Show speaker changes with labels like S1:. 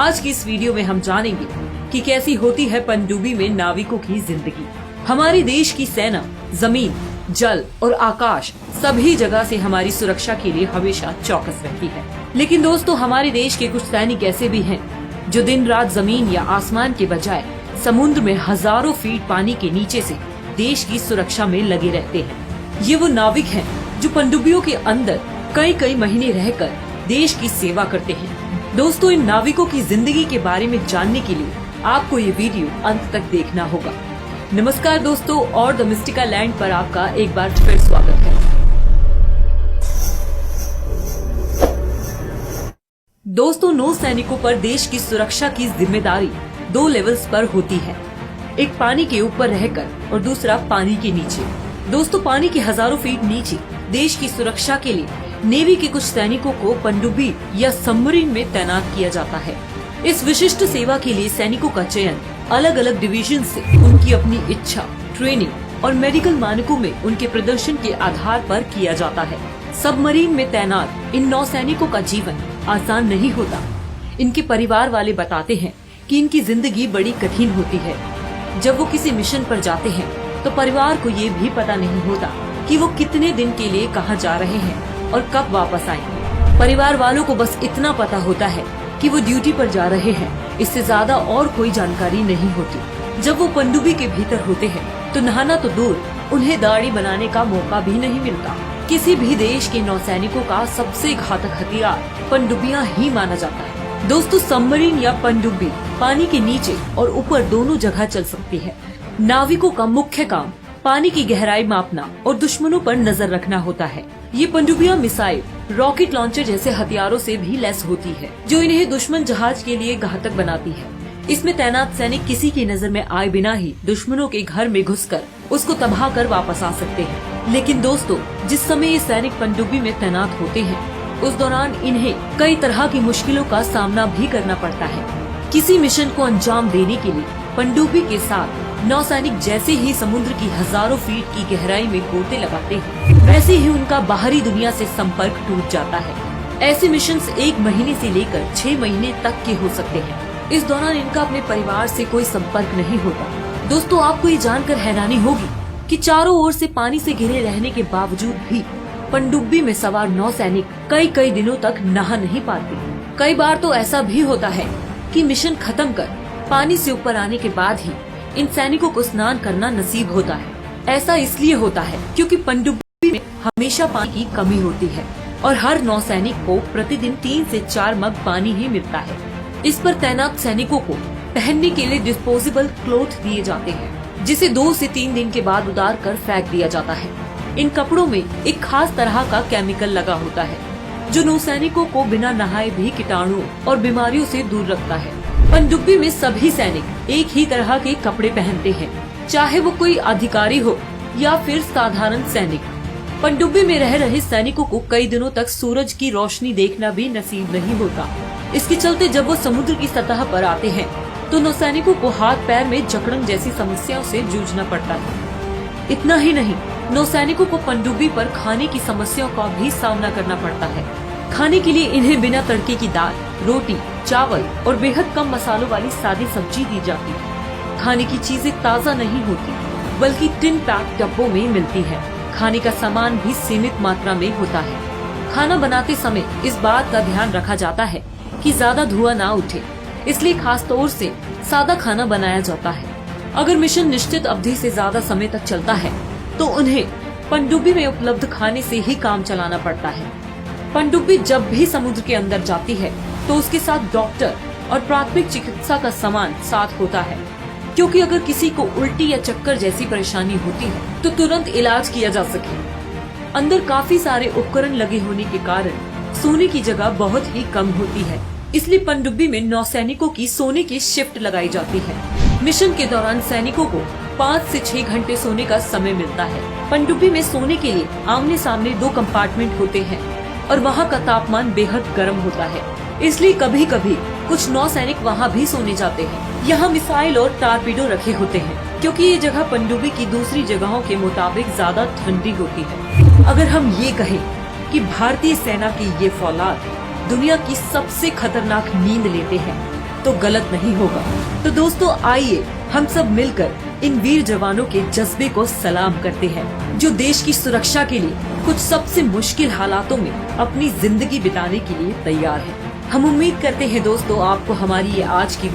S1: आज की इस वीडियो में हम जानेंगे कि कैसी होती है पनडुब्बी में नाविकों की जिंदगी। हमारे देश की सेना जमीन, जल और आकाश सभी जगह से हमारी सुरक्षा के लिए हमेशा चौकस रहती है। लेकिन दोस्तों, हमारे देश के कुछ सैनिक ऐसे भी हैं जो दिन रात जमीन या आसमान के बजाय समुद्र में हजारों फीट पानी के नीचे से देश की सुरक्षा में लगे रहते हैं। ये वो नाविक हैं जो पनडुब्बियों के अंदर कई कई महीने रहकर देश की सेवा करते हैं। दोस्तों, इन नाविकों की जिंदगी के बारे में जानने के लिए आपको ये वीडियो अंत तक देखना होगा। नमस्कार दोस्तों, और द मिस्टिका लैंड पर आपका एक बार फिर स्वागत है। दोस्तों, नौ सैनिकों पर देश की सुरक्षा की जिम्मेदारी 2 लेवल्स पर होती है। एक पानी के ऊपर रहकर और दूसरा पानी के नीचे। दोस्तों, पानी के हजारों फीट नीचे देश की सुरक्षा के लिए नेवी के कुछ सैनिकों को पनडुब्बी या सबमरीन में तैनात किया जाता है। इस विशिष्ट सेवा के लिए सैनिकों का चयन अलग अलग डिवीजन से उनकी अपनी इच्छा, ट्रेनिंग और मेडिकल मानकों में उनके प्रदर्शन के आधार पर किया जाता है। सबमरीन में तैनात इन 9 सैनिकों का जीवन आसान नहीं होता। इनके परिवार वाले बताते हैं कि इनकी जिंदगी बड़ी कठिन होती है। जब वो किसी मिशन पर जाते हैं तो परिवार को ये भी पता नहीं होता कि वो कितने दिन के लिए कहाँ जा रहे हैं और कब वापस आएंगे। परिवार वालों को बस इतना पता होता है कि वो ड्यूटी पर जा रहे हैं, इससे ज्यादा और कोई जानकारी नहीं होती। जब वो पनडुब्बी के भीतर होते हैं तो नहाना तो दूर, उन्हें दाढ़ी बनाने का मौका भी नहीं मिलता। किसी भी देश के नौसैनिकों का सबसे घातक हथियार पनडुब्बियां ही माना जाता है। दोस्तों, सबमरीन या पनडुब्बी पानी के नीचे और ऊपर दोनों जगह चल सकती है। नाविकों का मुख्य काम पानी की गहराई मापना और दुश्मनों पर नजर रखना होता है। ये पनडुब्बियां मिसाइल, रॉकेट लॉन्चर जैसे हथियारों से भी लैस होती है, जो इन्हें दुश्मन जहाज के लिए घातक बनाती है। इसमें तैनात सैनिक किसी की नजर में आए बिना ही दुश्मनों के घर में घुसकर उसको तबाह कर वापस आ सकते हैं। लेकिन दोस्तों, जिस समय ये सैनिक पनडुब्बी में तैनात होते हैं, उस दौरान इन्हें कई तरह की मुश्किलों का सामना भी करना पड़ता है। किसी मिशन को अंजाम देने के लिए पनडुब्बी के साथ नौसैनिक जैसे ही समुद्र की हजारों फीट की गहराई में गोते लगाते हैं, वैसे ही उनका बाहरी दुनिया से संपर्क टूट जाता है। ऐसे मिशंस 1 महीने से लेकर 6 महीने तक के हो सकते हैं। इस दौरान इनका अपने परिवार से कोई संपर्क नहीं होता। दोस्तों, आपको ये जानकर हैरानी होगी कि चारों ओर से पानी से घिरे रहने के बावजूद भी पनडुब्बी में सवार नौसैनिक कई दिनों तक नहा नहीं पाते। कई बार तो ऐसा भी होता है कि मिशन खत्म कर पानी से ऊपर आने के बाद ही इन सैनिकों को स्नान करना नसीब होता है। ऐसा इसलिए होता है क्योंकि पनडुब्बी में हमेशा पानी की कमी होती है और हर नौसैनिक को प्रतिदिन 3 से 4 मग पानी ही मिलता है। इस पर तैनात सैनिकों को पहनने के लिए डिस्पोजेबल क्लोथ दिए जाते हैं, जिसे 2 से 3 दिन के बाद उतार कर फेंक दिया जाता है। इन कपड़ों में एक खास तरह का केमिकल लगा होता है जो नौसैनिकों को बिना नहाए भी कीटाणुओं और बीमारियों से दूर रखता है। पनडुब्बी में सभी सैनिक एक ही तरह के कपड़े पहनते हैं, चाहे वो कोई अधिकारी हो या फिर साधारण सैनिक। पनडुब्बी में रह रहे सैनिकों को कई दिनों तक सूरज की रोशनी देखना भी नसीब नहीं होता। इसके चलते जब वो समुद्र की सतह पर आते हैं तो नौसैनिकों को हाथ पैर में जकड़न जैसी समस्याओं से जूझना पड़ता है। इतना ही नहीं, नौसैनिकों को पनडुब्बी पर खाने की समस्याओं का भी सामना करना पड़ता है। खाने के लिए इन्हें बिना तड़के की दाल, रोटी, चावल और बेहद कम मसालों वाली सादी सब्जी दी जाती है। खाने की चीजें ताज़ा नहीं होती, बल्कि टिन पैक डब्बों में मिलती है। खाने का सामान भी सीमित मात्रा में होता है। खाना बनाते समय इस बात का ध्यान रखा जाता है कि ज्यादा धुआं ना उठे, इसलिए खास तौर से सादा खाना बनाया जाता है। अगर मिशन निश्चित अवधि से ज्यादा समय तक चलता है तो उन्हें पनडुब्बी में उपलब्ध खाने से ही काम चलाना पड़ता है। पनडुब्बी जब भी समुद्र के अंदर जाती है तो उसके साथ डॉक्टर और प्राथमिक चिकित्सा का सामान साथ होता है, क्योंकि अगर किसी को उल्टी या चक्कर जैसी परेशानी होती है तो तुरंत इलाज किया जा सके। अंदर काफी सारे उपकरण लगे होने के कारण सोने की जगह बहुत ही कम होती है, इसलिए पनडुब्बी में नौसैनिकों की सोने की शिफ्ट लगाई जाती है। मिशन के दौरान सैनिकों को 5 से 6 घंटे सोने का समय मिलता है। पनडुब्बी में सोने के लिए आमने सामने 2 कंपार्टमेंट होते हैं और वहाँ का तापमान बेहद गर्म होता है, इसलिए कभी कभी कुछ नौसैनिक वहाँ भी सोने जाते हैं। यहाँ मिसाइल और टारपीडो रखे होते हैं, क्योंकि ये जगह पनडुब्बी की दूसरी जगहों के मुताबिक ज्यादा ठंडी होती है। अगर हम ये कहें कि भारतीय सेना की ये फौलाद दुनिया की सबसे खतरनाक नींद लेते हैं, तो गलत नहीं होगा। तो दोस्तों आइए हम सब मिलकर इन वीर जवानों के जज्बे को सलाम करते हैं, जो देश की सुरक्षा के लिए कुछ सबसे मुश्किल हालातों में अपनी जिंदगी बिताने के लिए तैयार है। हम उम्मीद करते हैं दोस्तों आपको हमारी ये आज की